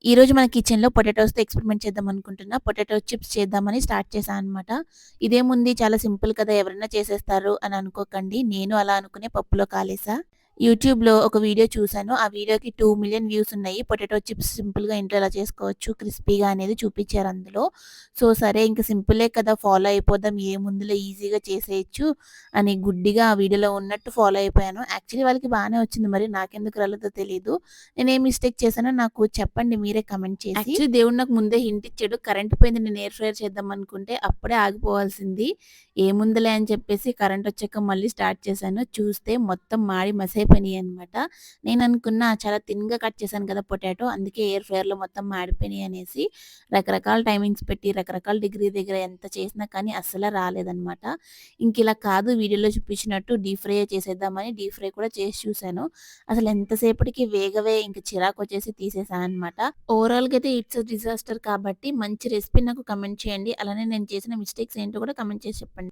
ఈరోజు మన కిచెన్‌లో పొటాటోస్‌తో ఎక్స్‌పెరిమెంట్ చేద్దాం అనుకుంటున్నా. పొటాటో చిప్స్ చేద్దామని స్టార్ట్ చేశా అనమాట. ఇదేముంది చాలా సింపుల్ కదా! ఎవరైనా చేసేస్తారు అని అనుకోకండి. నేను అలా అనుకునే పప్పులో కాలేసా. యూట్యూబ్‌లో ఒక వీడియో చూసాను. ఆ వీడియోకి 2,000,000 వ్యూస్ ఉన్నాయి. పొటాటో చిప్స్ సింపుల్‌గా ఇంట్లో ఎలా చేసుకోవచ్చు క్రిస్పీగా అనేది చూపిచ్చారు అందులో. సరే ఇంక సింపులే కదా! ఫాలో అయిపోదాం ఏముందిలే ఈజీగా చేసేయొచ్చు అని గుడ్డిగా ఆ వీడియోలో ఉన్నట్టు ఫాలో అయిపోయాను. యాక్చువల్లీ వాళ్ళకి బానే వచ్చింది. మరి నాకెందుకు రాలేదో తెలీదు. నేనేం మిస్టేక్ చేశానో నాకు చెప్పండి మీరే కమెంట్ చేసి. యాక్చువల్లీ దేవుడు నాకు ముందే హింట్ ఇచ్చాడు. కరెంట్ పోయింది నేను ఎయిర్ ఫ్రైయర్ చేద్దాం అనుకుంటే అప్పుడే ఆగిపోవాల్సింది. ఏముందిలే అని చెప్పేసి కరెంట్ వచ్చాక మళ్ళీ స్టార్ట్ చేశాను. చూస్తే మొత్తం మాడి మసైపోయినాయన్నమాట. నేననుకున్నా చాలా థిన్‌గా కట్ చేశాను కదా పొటాటో అందుకే ఎయిర్ ఫ్రైయర్‌లో మొత్తం మాడిపోయినాయి అనేసి రకరకాల టైమింగ్స్ పెట్టి రకరకాల డిగ్రీ దగ్గర ఎంత చేసినా కానీ అస్సలు రాలేదన్నమాట. ఇంకిలా కాదు వీడియోలో చూపించినట్టు డీప్ ఫ్రైయే చేసేద్దామని డీప్ ఫ్రై కూడా చేసి చూశాను. అసలు ఎంతసేపటికి వేగవే ఇంక చిరాకొచ్చేసి తీసేసా అనమాట. ఓవరాల్‌గా అయితే ఇట్స్ ఎ డిజాస్టర్ కాబట్టి మంచి రెసిపీ నాకు కమెంట్ చేయండి. అలానే నేను చేసిన మిస్టేక్స్ ఏంటో కూడా కమెంట్ చేసి చెప్పండి.